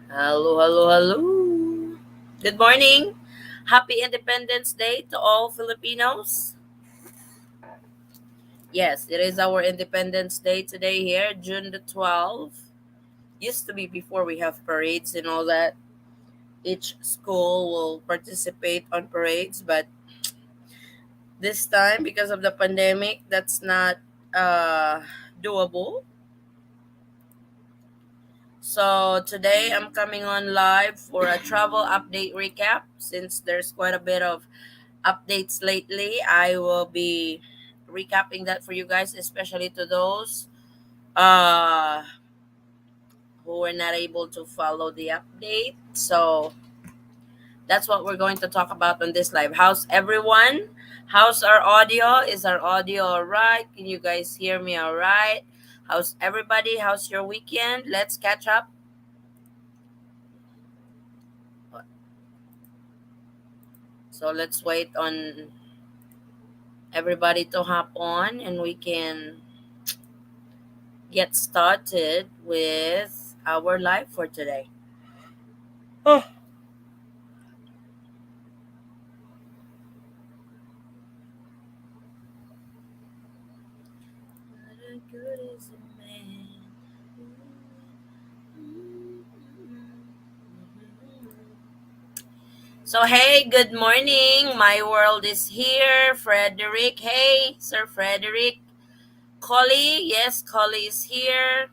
Hello, hello, hello. Good morning. Happy Independence Day to all Filipinos. Yes, it is our Independence Day today here, June the 12th. Used to be before we have parades and all that. Each school will participate on parades, but this time, because of the pandemic, that's not uh, doable. So today I'm coming on live for a travel update recap since there's quite a bit of updates lately. I will be recapping that for you guys, especially to those uh, who were not able to follow the update. So that's what we're going to talk about on this live. How's everyone? How's our audio? Is our audio all right? Can you guys hear me all right? How's everybody? How's your weekend? Let's catch up. So let's wait on everybody to hop on and we can get started with our live for today. Oh. So, hey, good morning. My world is here. Frederick. Hey, Sir Frederick. Collie. Yes, Collie is here.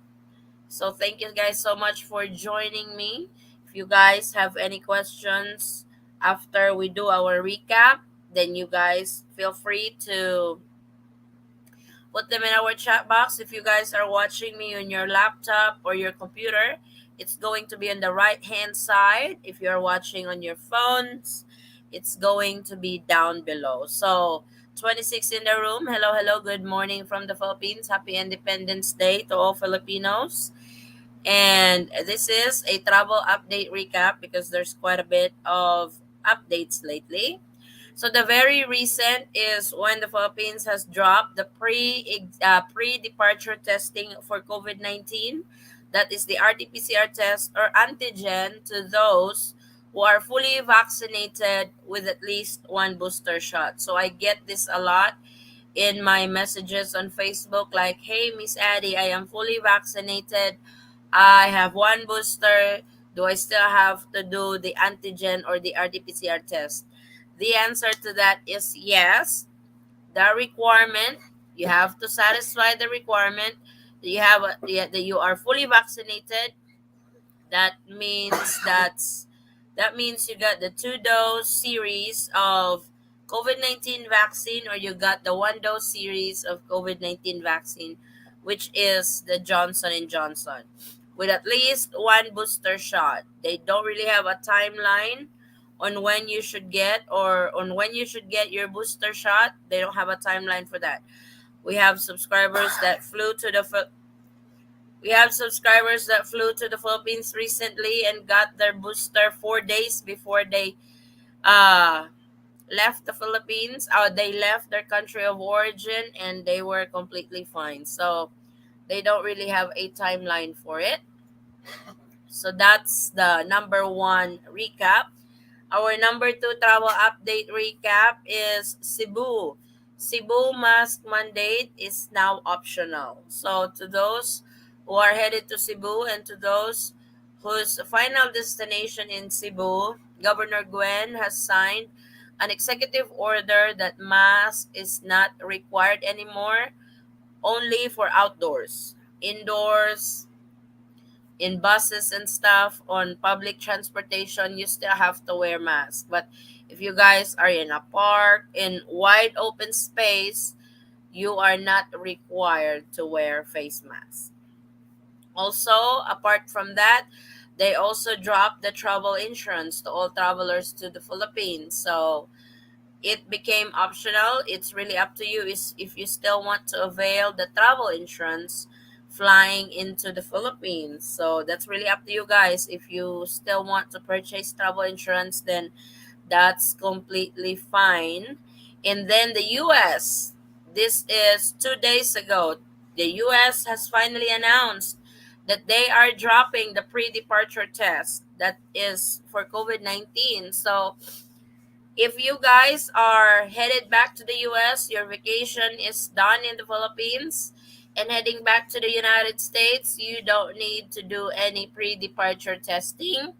So, thank you guys so much for joining me. If you guys have any questions after we do our recap, then you guys feel free to put them in our chat box. If you guys are watching me on your laptop or your computer, it's going to be on the right hand side. If you're watching on your phones, it's going to be down below. So 26 in the room. Hello, hello. Good morning from the Philippines. Happy Independence Day to all Filipinos. And this is a travel update recap because there's quite a bit of updates lately. So the very recent is when the Philippines has dropped the pre departure testing for COVID-19. That is the RT-PCR test or antigen to those who are fully vaccinated with at least one booster shot. So I get this a lot in my messages on Facebook like, "Hey Miss Addie, I am fully vaccinated. I have one booster. Do I still have to do the antigen or the RT-PCR test?" The answer to that is yes. The requirement, you have to satisfy the requirement that that you are fully vaccinated. That means that means you got the two dose series of COVID-19 vaccine or you got the one dose series of COVID-19 vaccine, which is the Johnson and Johnson with at least one booster shot. They don't really have a timeline on when you should get or on when you should get your booster shot. They don't have a timeline for that. We have subscribers that flew to the we have subscribers that flew to the Philippines recently and got their booster 4 days before they uh, left the Philippines. They left their country of origin and they were completely fine. So they don't really have a timeline for it. So that's the number one recap. Our number two travel update recap is Cebu. Cebu mask mandate is now optional. So to those who are headed to Cebu and to those whose final destination in Cebu, Governor Gwen has signed an executive order that mask is not required anymore, only for outdoors. Indoors, in buses and stuff, on public transportation, you still have to wear mask. But if you guys are in a park in wide open space, you are not required to wear face mask. Also, apart from that, they also dropped the travel insurance to all travelers to the Philippines. So it became optional. It's really up to you is if you still want to avail the travel insurance flying into the Philippines. So that's really up to you guys. If you still want to purchase travel insurance, then that's completely fine. And then the US, this is 2 days ago. The US has finally announced that they are dropping the pre-departure test that is for COVID-19. So if you guys are headed back to the US, your vacation is done in the Philippines, and heading back to the United States, you don't need to do any pre-departure testing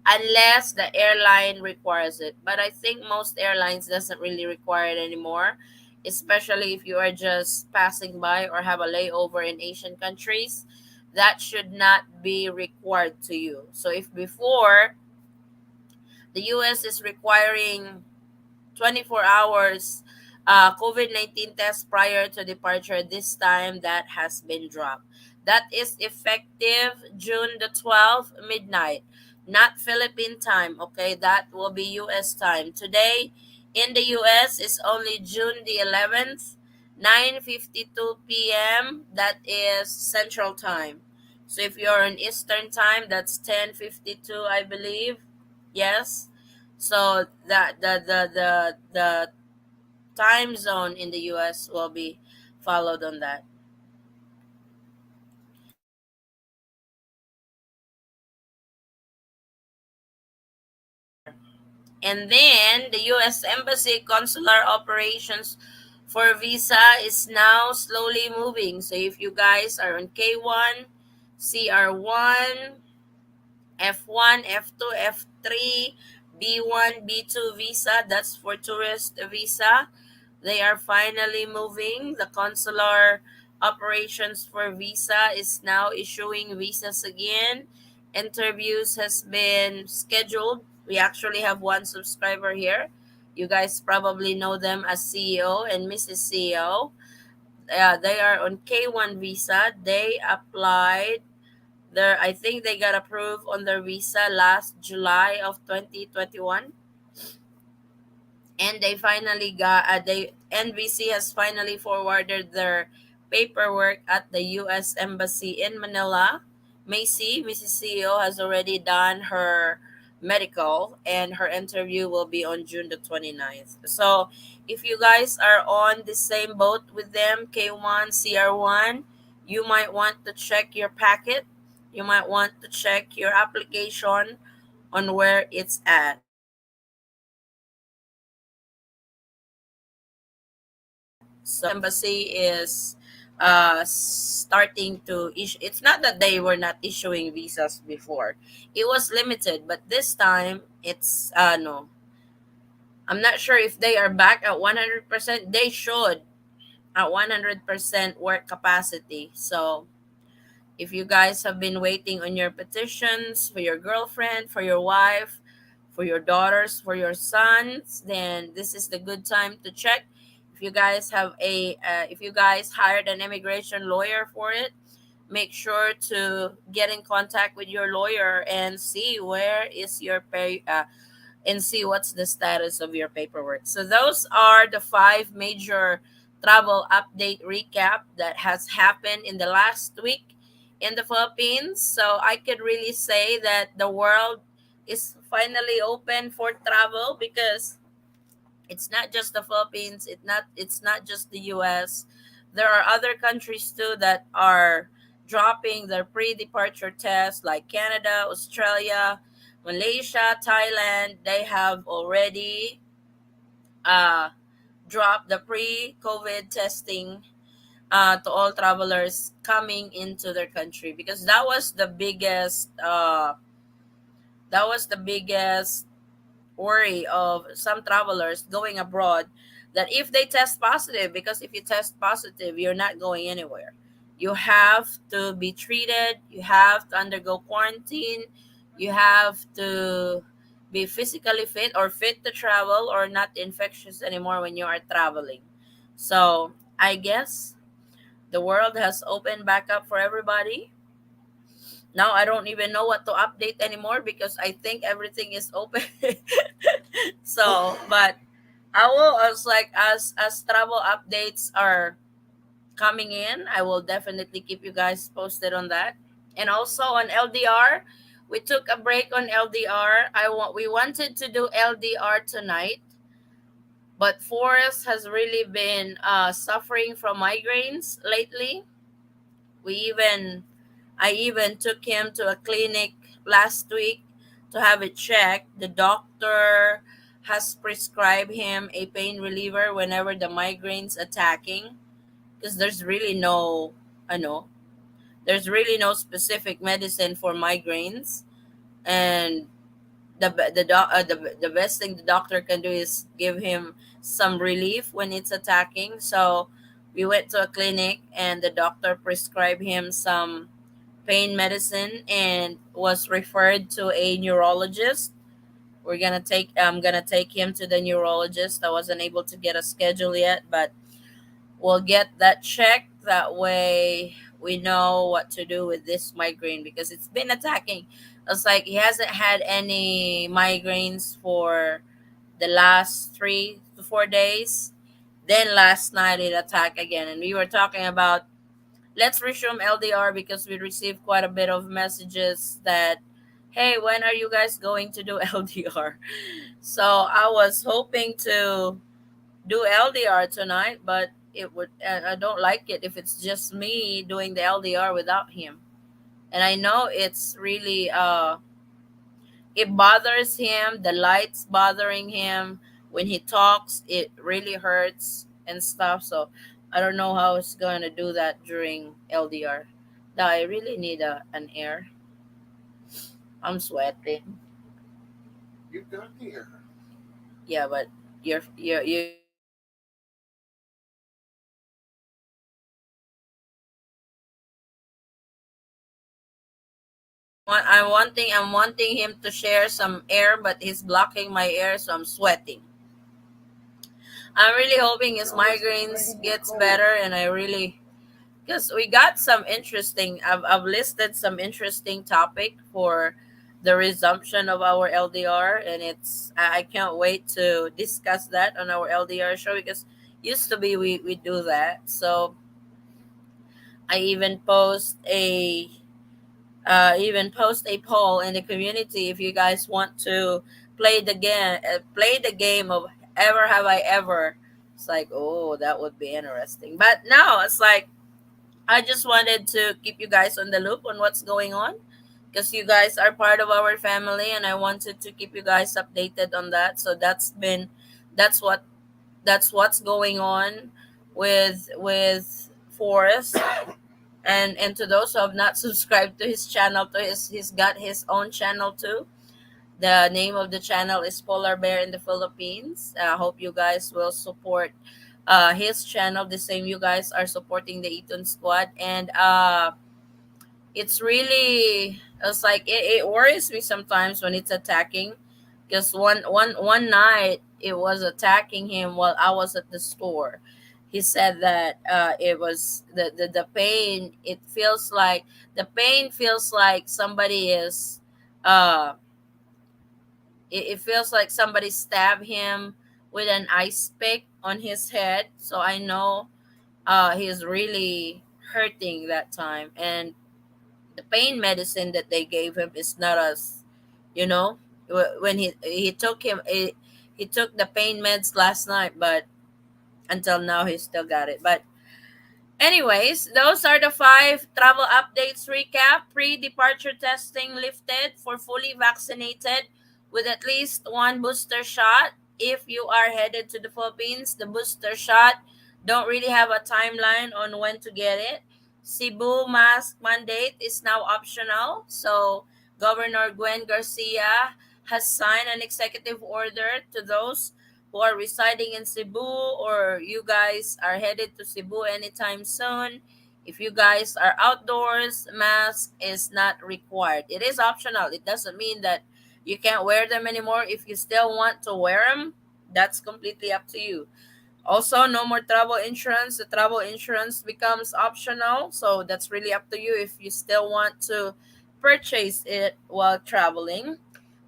unless the airline requires it. But I think most airlines doesn't really require it anymore, especially if you are just passing by or have a layover in Asian countries. That should not be required to you. So if before the US is requiring 24 hours COVID-19 test prior to departure, this time that has been dropped. That is effective June the 12th, midnight, not Philippine time, okay? That will be US time. Today in the US is only June the 11th, 9:52 p.m. That is Central Time. So if you're on Eastern Time, that's 10:52, I believe. Yes. So that the time zone in the US will be followed on that. And then the US Embassy consular operations for visa is now slowly moving. So if you guys are on K1, CR1, F1, F2, F3, B1, B2 visa, that's for tourist visa. They are finally moving. The consular operations for visa is now issuing visas again. Interviews has been scheduled. We actually have one subscriber here. You guys probably know them as CEO and Mrs. CEO. They are on K1 visa. They applied their, I think they got approved on their visa last July of 2021, and they finally got they NVC has finally forwarded their paperwork at the US Embassy in Manila. Macy, Mrs. CEO, has already done her medical, and her interview will be on June the 29th. So if you guys are on the same boat with them, K1, CR1, you might want to check your packet. You might want to check your application on where it's at. So embassy is starting to issue. It's not that they were not issuing visas before. It was limited, but this time it's no. I'm not sure if they are back at 100%. They should at 100% work capacity. So if you guys have been waiting on your petitions for your girlfriend, for your wife, for your daughters, for your sons, then this is the good time to check. If you guys hired an immigration lawyer for it, make sure to get in contact with your lawyer and see where is your pay, and see what's the status of your paperwork. So those are the five major travel update recap that has happened in the last week in the Philippines. So I could really say that the world is finally open for travel, because it's not just the Philippines, it's not just the US. There are other countries too that are dropping their pre-departure tests, like Canada, Australia, Malaysia, Thailand. They have already uh, dropped the pre-COVID testing to all travelers coming into their country, because that was the biggest worry of some travelers going abroad, that if they test positive, because if you test positive, you're not going anywhere. You have to be treated, you have to undergo quarantine, you have to be physically fit or fit to travel, or not infectious anymore when you are traveling. So I guess the world has opened back up for everybody. Now I don't even know what to update anymore, because I think everything is open. So, but I will, as travel updates are coming in, I will definitely keep you guys posted on that. And also on LDR, we took a break on LDR. We wanted to do LDR tonight, but Forrest has really been suffering from migraines lately. We even I even took him to a clinic last week to have it checked. The doctor has prescribed him a pain reliever whenever the migraines attacking, because I know, there's really no specific medicine for migraines, and the best thing the doctor can do is give him some relief when it's attacking. So we went to a clinic and the doctor prescribed him some pain medicine and was referred to a neurologist. I'm gonna take him to the neurologist. I wasn't able to get a schedule yet, but we'll get that checked. That way we know what to do with this migraine because it's been attacking. It's like he hasn't had any migraines for the last 3 to 4 days. Then last night it attacked again, and we were talking about let's resume LDR because we received quite a bit of messages that, hey, when are you guys going to do LDR? So I was hoping to do LDR tonight, but I don't like it if it's just me doing the LDR without him. And I know it's really it bothers him, the lights bothering him when he talks, it really hurts and stuff. So I don't know how it's going to do that during LDR. Now I really need an air. I'm sweating. You got the air. Yeah, but you I'm wanting him to share some air, but he's blocking my air, so I'm sweating. I'm really hoping his No, it's migraines making you gets cold. better, and I really because we got some interesting. I've listed some interesting topic for the resumption of our LDR, and I can't wait to discuss that on our LDR show because used to be we do that. So I even post a poll in the community if you guys want to play the game of ever have I ever. It's like, oh, that would be interesting. But now it's like I just wanted to keep you guys on the loop on what's going on because you guys are part of our family and I wanted to keep you guys updated on that. So that's what that's what's going on with Forrest, and to those who have not subscribed to his channel, to he's got his own channel too. The name of the channel is Polar Bear in the Philippines. I hope you guys will support his channel the same you guys are supporting the Eaton squad. And it's like it worries me sometimes when it's attacking because one night it was attacking him while I was at the store. He said that it was the pain. The pain feels like somebody is uh it feels like somebody stabbed him with an ice pick on his head. So I know he's really hurting that time. And the pain medicine that they gave him is not as, you know, when he took the pain meds last night, but until now he still got it. But anyways, those are the 5 travel updates recap. Pre-departure testing lifted for fully vaccinated with at least one booster shot. If you are headed to the Philippines, the booster shot don't really have a timeline on when to get it. Cebu mask mandate is now optional. So Governor Gwen Garcia has signed an executive order to those who are residing in Cebu or you guys are headed to Cebu anytime soon. If you guys are outdoors, mask is not required. It is optional. It doesn't mean that you can't wear them anymore. If you still want to wear them, that's completely up to you. Also, no more travel insurance. The travel insurance becomes optional. So that's really up to you if you still want to purchase it while traveling.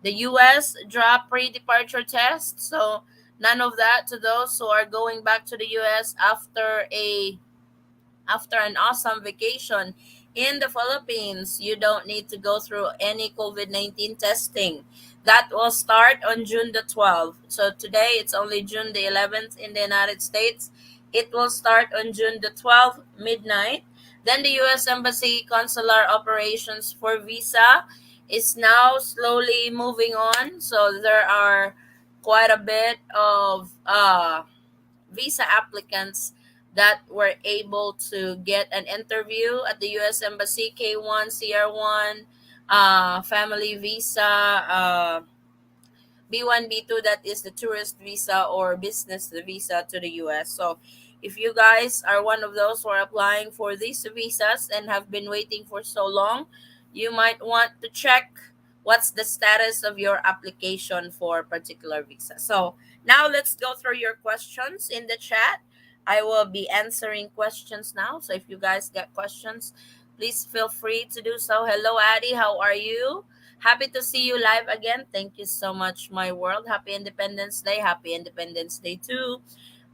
The US dropped pre-departure test. So none of that to those who are going back to the US after an awesome vacation in the Philippines. You don't need to go through any COVID 19 testing. That will start on June the 12th. So today it's only June the 11th in the United States. It will start on June the 12th, midnight. Then the US Embassy consular operations for visa is now slowly moving on. So there are quite a bit of visa applicants that were able to get an interview at the US Embassy, K1, CR1, family visa, B1, B2, that is the tourist visa or business visa to the US. So if you guys are one of those who are applying for these visas and have been waiting for so long, you might want to check what's the status of your application for particular visa. So now let's go through your questions in the chat. I will be answering questions now. So if you guys get questions, please feel free to do so. Hello, Addie. How are you? Happy to see you live again. Thank you so much, my world. Happy Independence Day. Happy Independence Day too.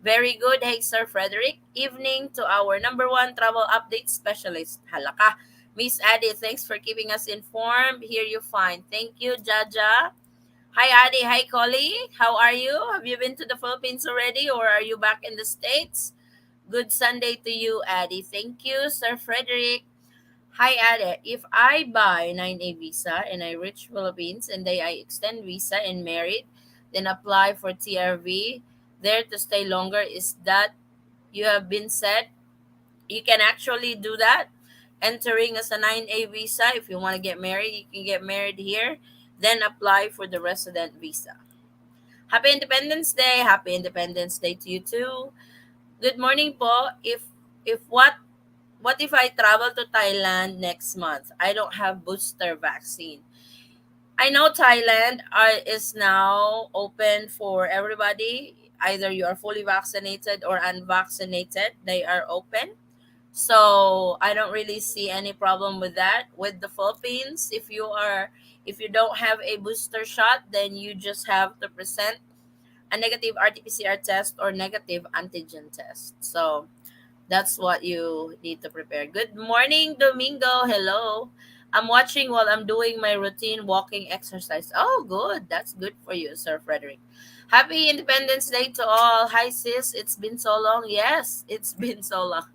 Very good. Hey, Sir Frederick. Evening to our number one travel update specialist. Halaka. Miss Addie, thanks for keeping us informed. Here you find. Thank you, Jaja. Hi, Addie. Hi, Collie. How are you? Have you been to the Philippines already or are you back in the States? Good Sunday to you, Addie. Thank you, Sir Frederick. Hi, Ade. If I buy 9A visa and I reach Philippines and then I extend visa and married, then apply for TRV there to stay longer, is that you have been said? You can actually do that. Entering as a 9A visa, if you want to get married, you can get married here, then apply for the resident visa. Happy Independence Day. Happy Independence Day to you too. Good morning po. If what if I travel to Thailand next month? I don't have booster vaccine. I know Thailand is now open for everybody. Either you are fully vaccinated or unvaccinated. They are open. So I don't really see any problem with that. With the Philippines, if you don't have a booster shot, then you just have to present a negative RT-PCR test or negative antigen test. So that's what you need to prepare. Good morning, Domingo. Hello. I'm watching while I'm doing my routine walking exercise. Oh, good. That's good for you, Sir Frederick. Happy Independence Day to all. Hi, sis. It's been so long. Yes, it's been so long.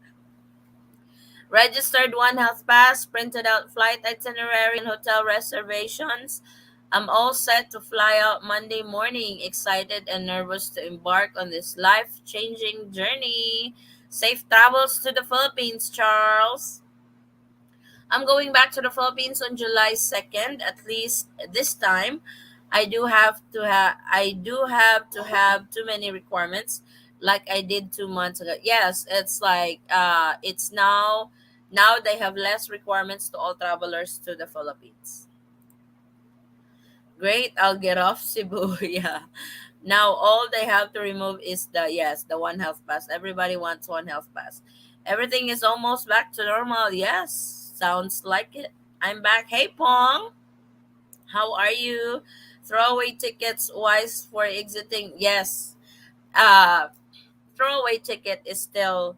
Registered One Health Pass, printed out flight itinerary and hotel reservations. I'm all set to fly out Monday morning, excited and nervous to embark on this life changing journey. Safe travels to the Philippines, Charles. I'm going back to the Philippines on July 2nd, at least this time. I do have to have too many requirements like I did 2 months ago. Yes, it's like it's now they have less requirements to all travelers to the Philippines. Great, I'll get off Cebu. Yeah. Now all they have to remove is the One Health Pass. Everybody wants One Health Pass. Everything is almost back to normal. Yes, sounds like it. I'm back. Hey Pong, how are you? Throwaway tickets wise for exiting. Yes. Uh Throwaway ticket is still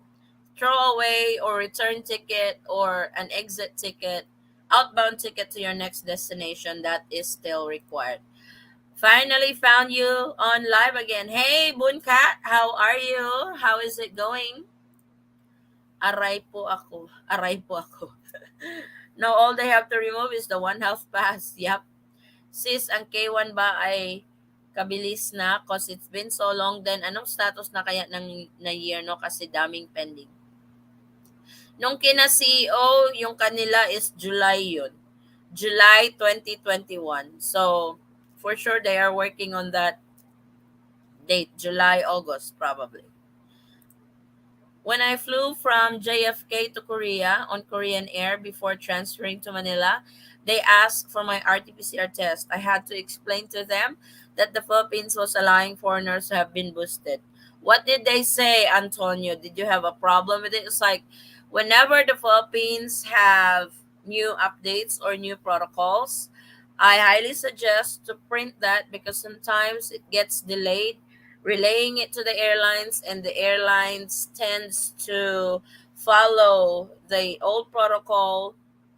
throwaway or return ticket or an exit ticket, outbound ticket to your next destination, that is still required. Finally found you on live again. Hey, Bunkat, how are you? How is it going? Aray po ako. Aray po ako. No, all they have to remove is the One Health Pass. Yep. Sis, ang K1 ba ay kabilis na? Cause it's been so long. Then, anong status na kaya ng na year, no? Kasi daming pending. Nung kina CEO, yung kanila is July yun. July 2021. So, for sure, they are working on that date, July, August, probably. When I flew from JFK to Korea on Korean Air before transferring to Manila, they asked for my RT-PCR test. I had to explain to them that the Philippines was allowing foreigners to have been boosted. What did they say, Antonio? Did you have a problem with it? It's like whenever the Philippines have new updates or new protocols, I highly suggest to print that because sometimes it gets delayed relaying it to the airlines, and the airlines tends to follow the old protocol,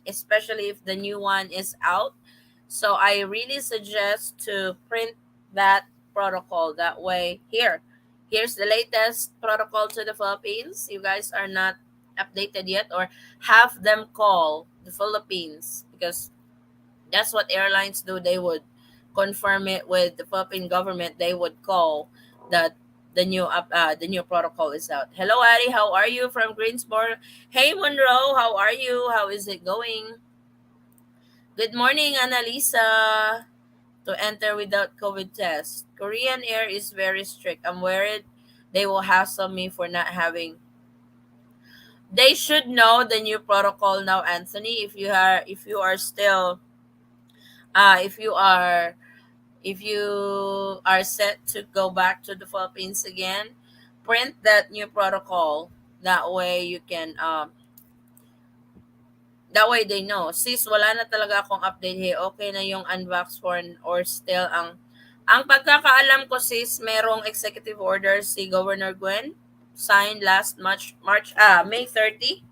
especially if the new one is out. So I really suggest to print that protocol. That way, here's the latest protocol to the Philippines. You guys are not updated yet, or have them call the Philippines, because that's what airlines do. They would confirm it with the Philippine government. They would call that the new protocol is out. Hello, Addie. How are you from Greensboro? Hey, Monroe. How are you? How is it going? Good morning, Annalisa. To enter without COVID test, Korean Air is very strict. I'm worried they will hassle me for not having. They should know the new protocol now, Anthony. If you are still if you are if you are set to go back to the Philippines again, print that new protocol. That way you can that way they know. Sis, wala na talaga akong update. Hey, okay na yung unbox form or still ang pagkakaalam ko, sis, merong executive order si Governor Gwen signed last May 30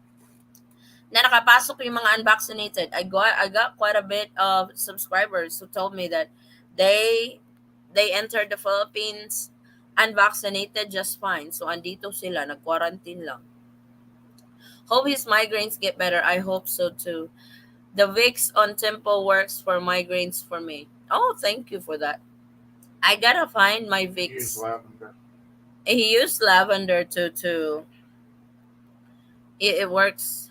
na nakapasok yung mga unvaccinated. I got quite a bit of subscribers who told me that they they entered the Philippines unvaccinated just fine. So andito sila, nag-quarantine lang. Hope his migraines get better. I hope so too. The Vicks on Tempo works for migraines for me. Oh, thank you for that. I gotta find my Use Vicks. lavender. He used lavender to it works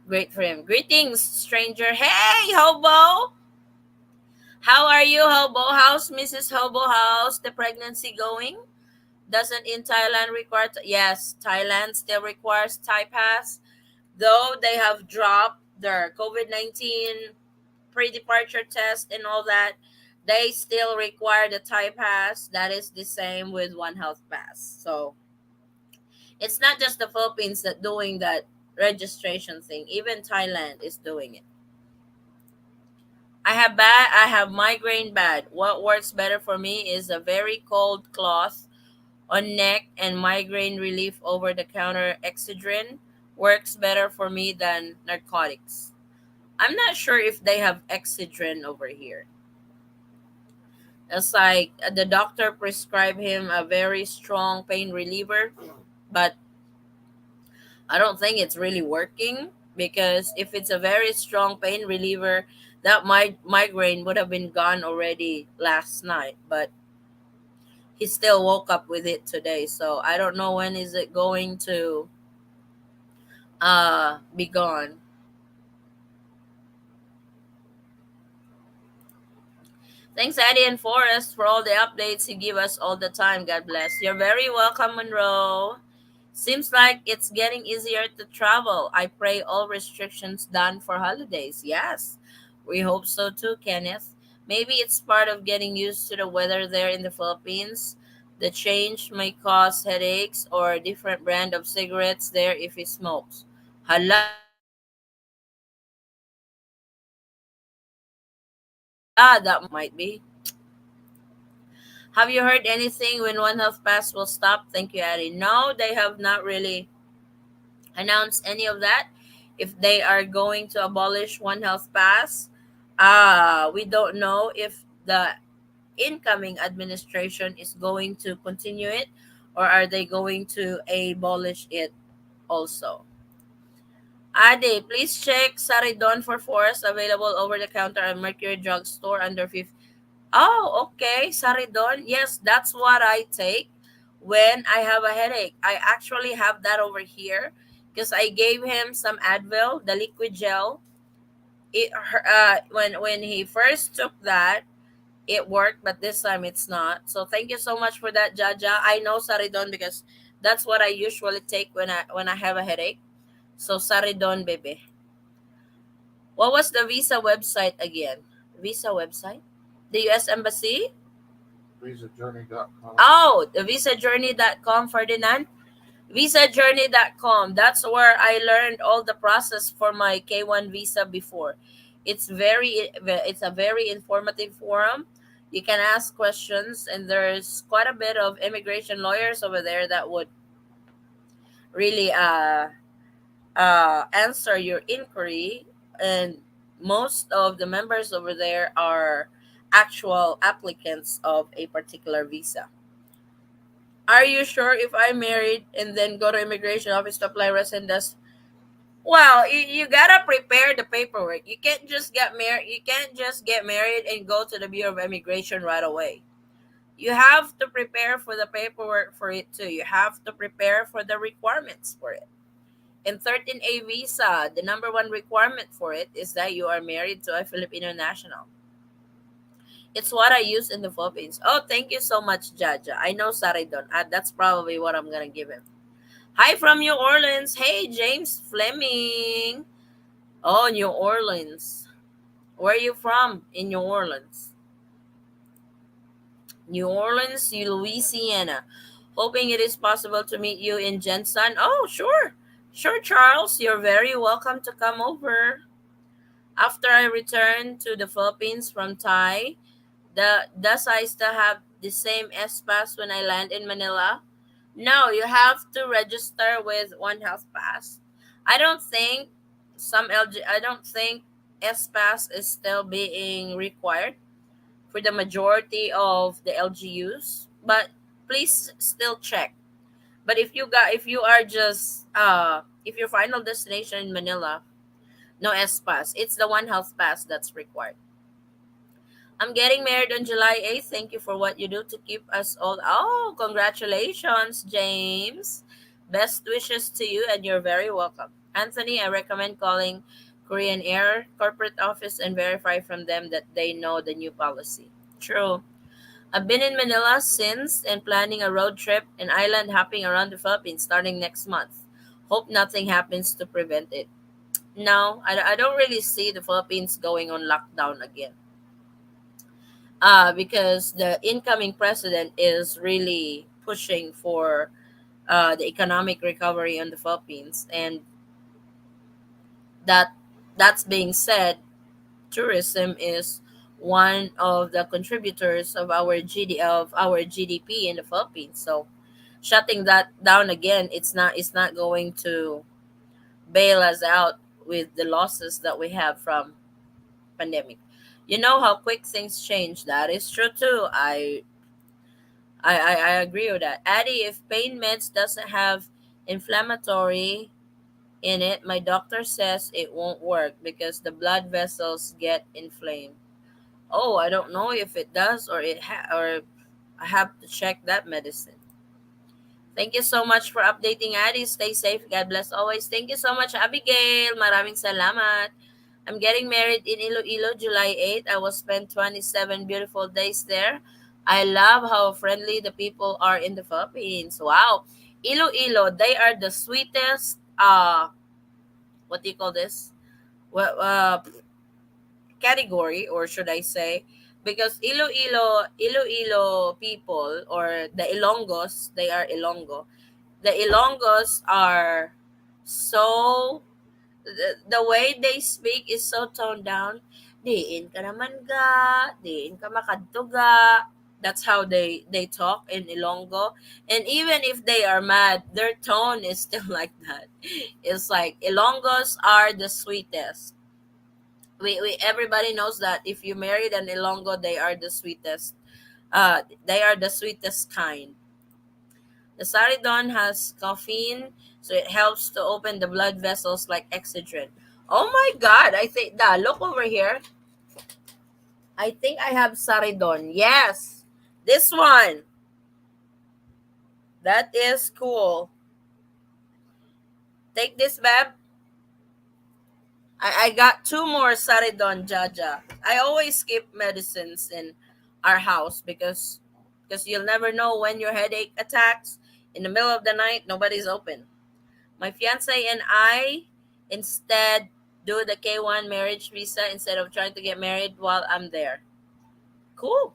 great for him. Greetings, stranger. Hey, hobo. How are you, Hobo? How's Mrs. Hobo? How's the pregnancy going? Doesn't in Thailand require? Yes, Thailand still requires Thai pass, though they have dropped their COVID-19 pre-departure test and all that. They still require the Thai pass. That is the same with One Health Pass. So it's not just the Philippines that doing that registration thing. Even Thailand is doing it. I have migraine bad. What works better for me is a very cold cloth on neck, and migraine relief over the counter Excedrin works better for me than narcotics. I'm not sure if they have Excedrin over here. It's like the doctor prescribed him a very strong pain reliever, but I don't think it's really working, because if it's a very strong pain reliever, that migraine would have been gone already last night, but he still woke up with it today. So I don't know when is it going to be gone. Thanks, Eddie and Forrest, for all the updates you give us all the time. God bless. You're very welcome, Monroe. Seems like it's getting easier to travel. I pray all restrictions done for holidays. Yes, we hope so too, Kenneth. Maybe it's part of getting used to the weather there in the Philippines. The change may cause headaches or a different brand of cigarettes there if he smokes. Hala, that might be. Have you heard anything when One Health Pass will stop? Thank you, Addie. No, they have not really announced any of that. If they are going to abolish One Health Pass, we don't know if the incoming administration is going to continue it, or are they going to abolish it also. Ade, please check Saridon for force available over the counter at Mercury Drugstore under 50. Oh, okay. Saridon. Yes, that's what I take when I have a headache. I actually have that over here because I gave him some Advil, the liquid gel. When he first took that, it worked, but this time it's not. So thank you so much for that, Jaja. I know Saridon because that's what I usually take when I have a headache. So Saridon, baby. What was the visa website again? Visa website? The US Embassy? VisaJourney.com. Oh, the visajourney.com, Ferdinand. Visajourney.com. That's where I learned all the process for my K1 visa before. It's a very informative forum. You can ask questions, and there's quite a bit of immigration lawyers over there that would really answer your inquiry, and most of the members over there are actual applicants of a particular visa. Are you sure if I'm married and then go to immigration office to apply residence? Well, you gotta prepare the paperwork. You can't just get married. You can't just get married and go to the Bureau of Immigration right away. You have to prepare for the paperwork for it too. You have to prepare for the requirements for it. In 13A visa, the number one requirement for it is that you are married to a Filipino national. It's what I use in the Philippines. Oh, thank you so much, Jaja. I know Saridon. That's probably what I'm gonna give him. Hi from New Orleans. Hey, James Fleming. Oh, New Orleans. Where are you from in New Orleans? New Orleans, Louisiana. Hoping it is possible to meet you in Jensen. Oh, sure. Sure, Charles. You're very welcome to come over. After I return to the Philippines from Thai, does I still have the same S pass when I land in Manila? No, you have to register with One Health Pass. I don't think I don't think S pass is still being required for the majority of the LGUs, but please still check. But if you are just if your final destination in Manila, no S pass. It's the One Health Pass that's required. I'm getting married on July 8th. Thank you for what you do to keep us all. Oh, congratulations, James. Best wishes to you, and you're very welcome. Anthony, I recommend calling Korean Air corporate office and verify from them that they know the new policy. True. I've been in Manila since and planning a road trip and island hopping around the Philippines starting next month. Hope nothing happens to prevent it. No, I don't really see the Philippines going on lockdown again. Because the incoming president is really pushing for the economic recovery in the Philippines, and that that's being said, tourism is one of the contributors of our GDP in the Philippines. So shutting that down again, it's not going to bail us out with the losses that we have from pandemic. You know how quick things change. That is true too. I agree with that. Addie, if pain meds doesn't have inflammatory in it, my doctor says it won't work because the blood vessels get inflamed. Oh, I don't know if it does or I have to check that medicine. Thank you so much for updating, Addie. Stay safe. God bless always. Thank you so much, Abigail. Maraming salamat. I'm getting married in Iloilo, July 8th. I will spend 27 beautiful days there. I love how friendly the people are in the Philippines. Wow. Iloilo, they are the sweetest, what do you call this? Well, category, or should I say, because Iloilo people, or the Ilonggos, they are Ilonggo. The Ilonggos are so the way they speak is so toned down. Diin ka naman ga, diin ka makadtuga. That's how they talk in Ilonggo. And even if they are mad, their tone is still like that. It's like Ilonggos are the sweetest. We everybody knows that if you married an Ilonggo, they are the sweetest. They are the sweetest kind. The Saridon has caffeine, so it helps to open the blood vessels like Excedrin. Oh my God! I think that look over here. I think I have Saridon. Yes, this one. That is cool. Take this, Bab. I got two more Saridon, Jaja. I always skip medicines in our house because you'll never know when your headache attacks. In the middle of the night, nobody's open. My fiance and I instead do the K1 marriage visa instead of trying to get married while I'm there. Cool.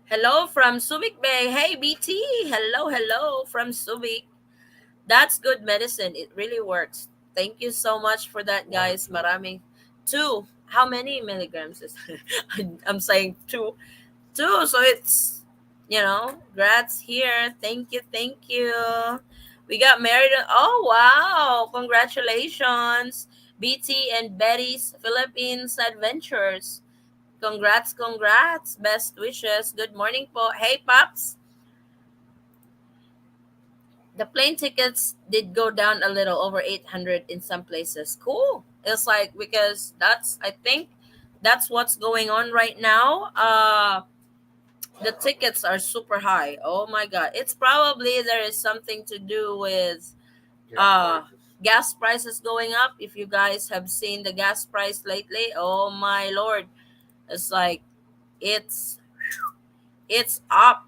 Hello from Subic Bay. Hey, BT. Hello, hello from Subic. That's good medicine. It really works. Thank you so much for that, One or guys. two. Maraming. Two. How many milligrams is I'm saying two. Two. So it's, grats here. Thank you. Thank you. We got married. Oh, wow. Congratulations. BT and Betty's Philippines Adventures. Congrats, congrats. Best wishes. Good morning po. Hey, Pops. The plane tickets did go down a little over 800 in some places. Cool. It's like because that's I think that's what's going on right now. The tickets are super high. Oh my god. It's probably there is something to do with Gas uh prices. gas prices going up. If you guys have seen the gas price lately, oh my lord. It's like it's it's up.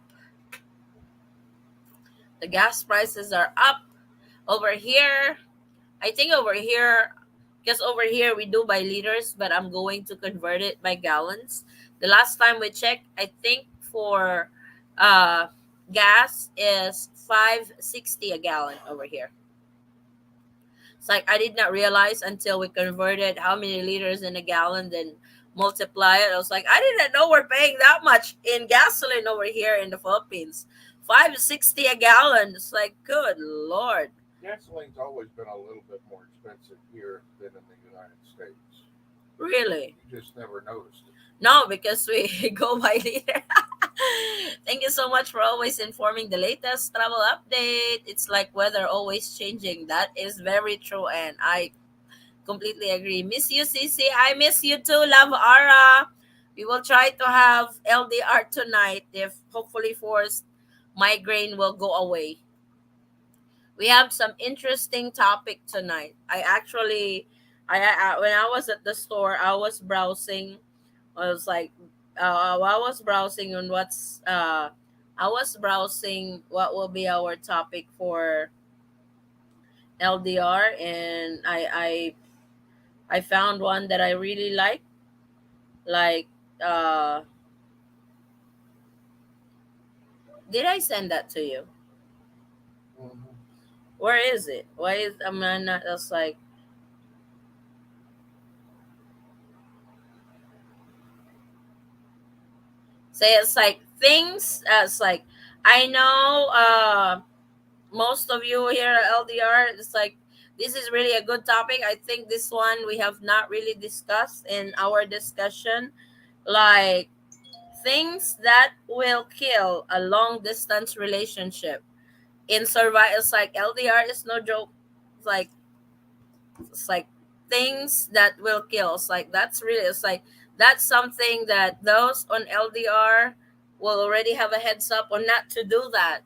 The gas prices are up over here. I think over here, because over here we do by liters, but I'm going to convert it by gallons. The last time we checked, I think for uh, gas is 560 a gallon over here. It's like I did not realize until we converted how many liters in a gallon, then multiply it. I was like, I didn't know we're paying that much in gasoline over here in the Philippines. 560 a gallon. It's like, good lord. Gasoline's always been a little bit more expensive here than in the United States. Really? You just never noticed it. No, because we go by leader. Thank you so much for always informing the latest travel update. It's like weather always changing. That is very true, and I completely agree. Miss you, Cici. I miss you too. Love Ara. We will try to have LDR tonight if hopefully forced migraine will go away. We have some interesting topic tonight. I actually, when I was at the store, I was browsing. I was like, I was browsing on I was browsing what will be our topic for LDR, and I found one that I really like. Like, uh, did I send that to you? Mm-hmm. Where is it? Why is am I not? That's like say it's like things. It's like I know. Most of you here at LDR, it's like this is really a good topic. I think this one we have not really discussed in our discussion, like things that will kill a long distance relationship in survival. It's like LDR is no joke. It's like it's like things that will kill. It's like that's really it's like that's something that those on LDR will already have a heads up on not to do that,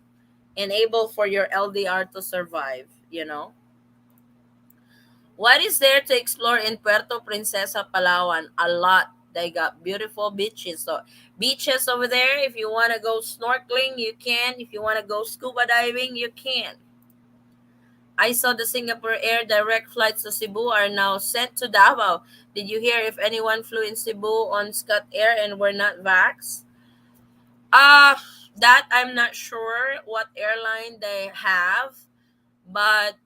enable for your LDR to survive, you know? What is there to explore in Puerto Princesa, Palawan? A lot. They got beautiful beaches. So, beaches over there. If you want to go snorkeling, you can. If you want to go scuba diving, you can. I saw the Singapore Air direct flights to Cebu are now sent to Davao. Did you hear if anyone flew in Cebu on Scott Air and were not vax? Uh, that I'm not sure what airline they have, but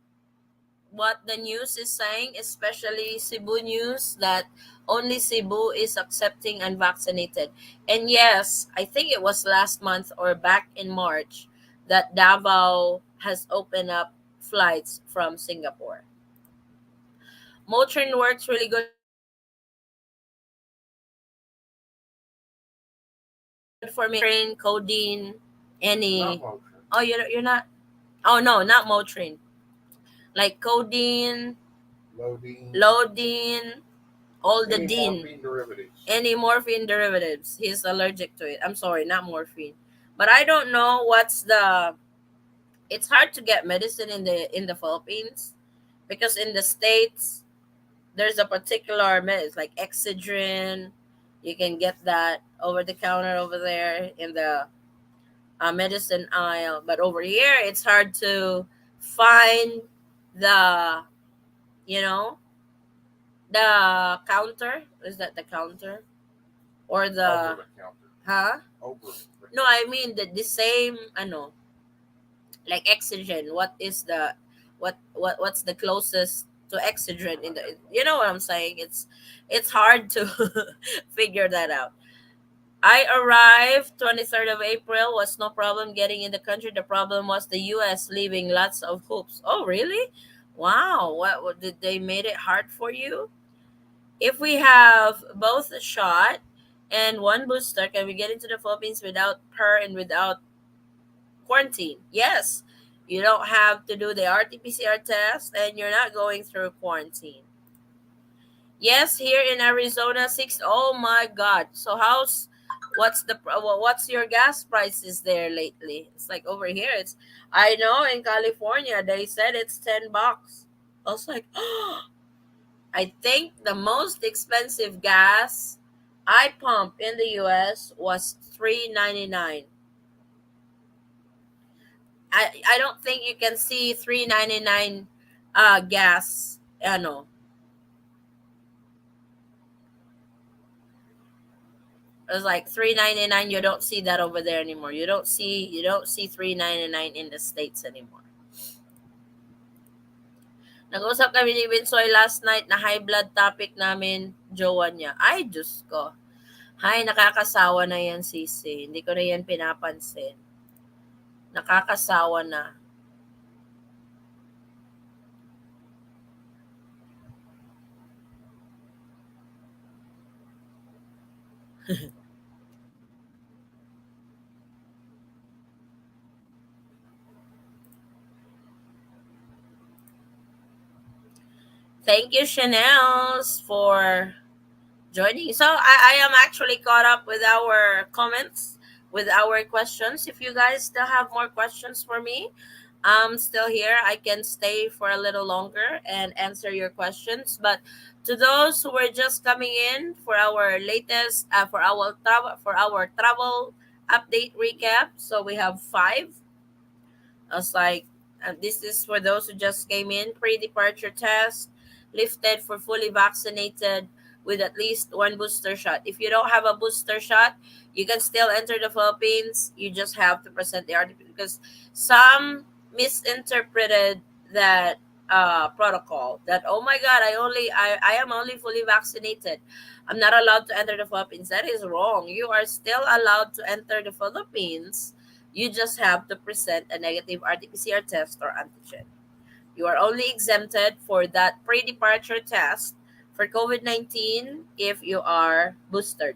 what the news is saying, especially Cebu news, that only Cebu is accepting unvaccinated. And yes, I think it was last month or back in March that Davao has opened up flights from Singapore. Motrin works really good for me. Motrin, Motrin, codeine, Not any. Motrin. Oh, you're not. Oh no, not Motrin. Like codeine, Lodine. Lodine, all the Any dean. morphine derivatives. Any morphine derivatives. He's allergic to it. I'm sorry, not morphine. But I don't know what's the it's hard to get medicine in the Philippines because in the States there's a particular medicine like Excedrin. You can get that over the counter over there in the medicine aisle. But over here it's hard to find the you know the counter. Is that the counter? Or Over the the counter. huh? Over the No, counter. I mean the same ano, like Exogen. What is the what's the closest to Exogen in the you know what I'm saying? It's hard to figure that out. I arrived 23rd of April was no problem getting in the country. The problem was the US leaving lots of hoops. Oh, really? Wow. What did they made it hard for you? If we have both a shot and one booster, can we get into the Philippines without per and without quarantine? Yes, You don't have to do the RT-PCR test, and you're not going through quarantine. Yes, here in Arizona, six. Oh my God! So what's your gas prices there lately? It's like over here. I know in California they said it's $10. I was like, I think the most expensive gas I pump in the U.S. was $3.99. I don't think you can see $3.99 gas. No, it was like $3.99. You don't see that over there anymore. You don't see $3.99 in the states anymore. Nag-usap kami ni Winsoy last night na high blood topic namin, jowa niya. Ay, Diyos ko. Hay, nakakasawa na yan, sisi. Hindi ko na yan pinapansin. Nakakasawa na. Thank you, Chanel's, for joining. So I am actually caught up with our comments, with our questions. If you guys still have more questions for me, I'm still here. I can stay for a little longer and answer your questions. But to those who are just coming in for our latest for our travel update recap, so we have five. I was like, this is for those who just came in. Pre-departure test lifted for fully vaccinated with at least one booster shot. If you don't have a booster shot, you can still enter the Philippines. You just have to present the RTP because some misinterpreted that protocol. That, oh my God, I am only fully vaccinated. I'm not allowed to enter the Philippines. That is wrong. You are still allowed to enter the Philippines. You just have to present a negative RT-PCR test or antigen. You are only exempted for that pre-departure test for COVID-19 if you are boosted.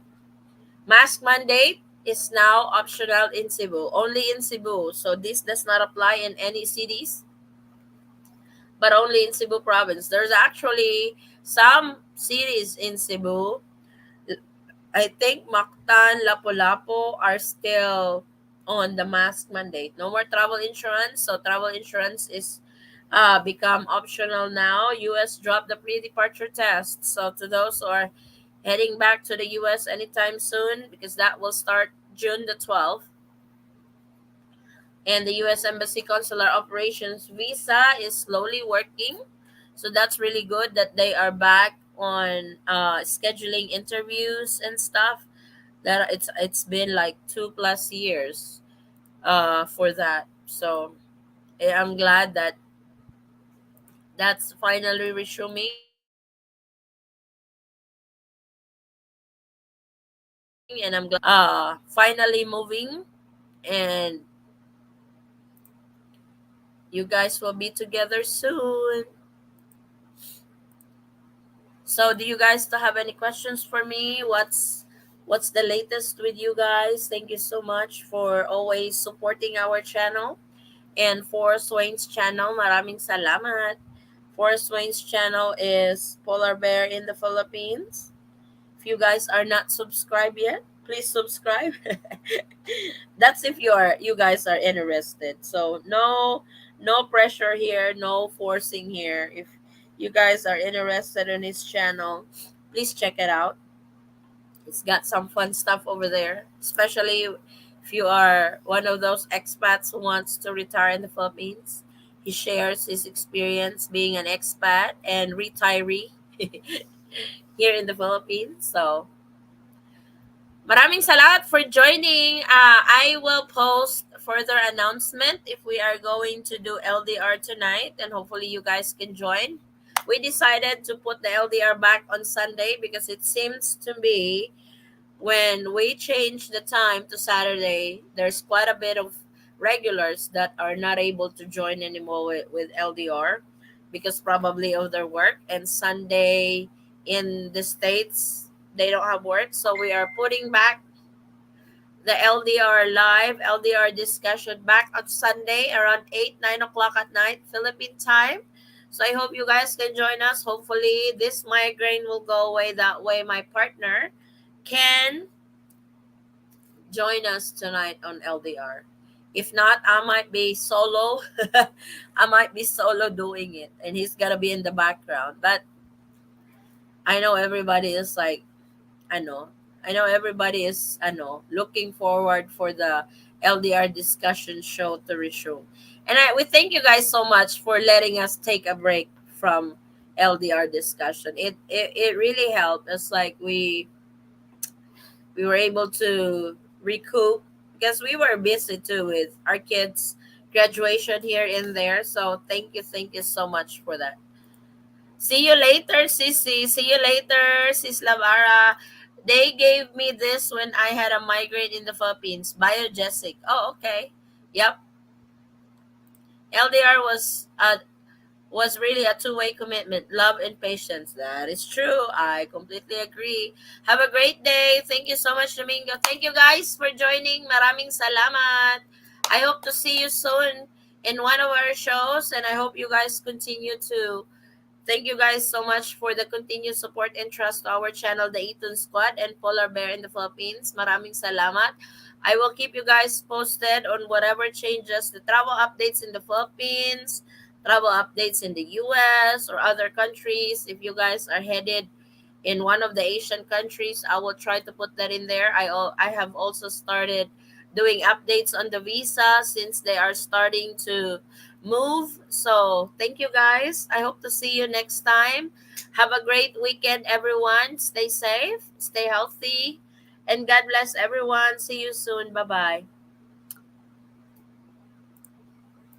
Mask mandate is now optional in Cebu, only in Cebu. So this does not apply in any cities, but only in Cebu province. There's actually some cities in Cebu. I think Mactan, Lapu-Lapu are still on the mask mandate. No more travel insurance. So travel insurance is become optional now. US dropped the pre-departure test. So to those who are heading back to the US anytime soon, because that will start June the 12th, and the US Embassy Consular Operations visa is slowly working. So that's really good that they are back on scheduling interviews and stuff. That it's been like 2+ years for that. So I'm glad that that's finally resuming, and I'm glad that finally moving, and you guys will be together soon. So do you guys still have any questions for me? What's the latest with you guys? Thank you so much for always supporting our channel. And for Swain's channel, maraming salamat. For Swain's channel is Polar Bear in the Philippines. If you guys are not subscribed yet, please subscribe. That's if you guys are interested. So no pressure here, no forcing here. If you guys are interested in his channel, please check it out. It's got some fun stuff over there, especially if you are one of those expats who wants to retire in the Philippines. He shares his experience being an expat and retiree here in the Philippines. So, maraming salamat for joining. I will post further announcement if we are going to do LDR tonight, and hopefully you guys can join. We decided to put the LDR back on Sunday because it seems to be when we change the time to Saturday, there's quite a bit of regulars that are not able to join anymore with LDR because probably of their work. And Sunday in the States, they don't have work. So we are putting back the LDR live, LDR discussion back on Sunday around 8, 9 o'clock at night, Philippine time. So I hope you guys can join us. Hopefully, this migraine will go away. That way, my partner can join us tonight on LDR. If not, I might be solo. I might be solo doing it, and he's gonna be in the background. But I know everybody is like, I know, I know everybody is, I know, looking forward for the LDR discussion show to resume. And we thank you guys so much for letting us take a break from LDR discussion. It really helped. It's like we were able to recoup because we were busy too with our kids' graduation here and there. So thank you so much for that. See you later, Sissy. See you later, Sis Lavara. They gave me this when I had a migraine in the Philippines. Biogesic. Oh, okay. Yep. LDR was really a two-way commitment, love and patience. That is true. I completely agree. Have a great day. Thank you so much, Domingo. Thank you guys for joining. Maraming salamat. I hope to see you soon in one of our shows, and I hope you guys continue to. Thank you guys so much for the continued support and trust to our channel, the Eaton Squad and Polar Bear in the Philippines. Maraming salamat. I will keep you guys posted on whatever changes, the travel updates in the Philippines, travel updates in the US or other countries. If you guys are headed in one of the Asian countries, I will try to put that in there. I have also started doing updates on the visa since they are starting to move. So, thank you guys. I hope to see you next time. Have a great weekend, everyone. Stay safe, stay healthy, and God bless everyone. See you soon. Bye bye.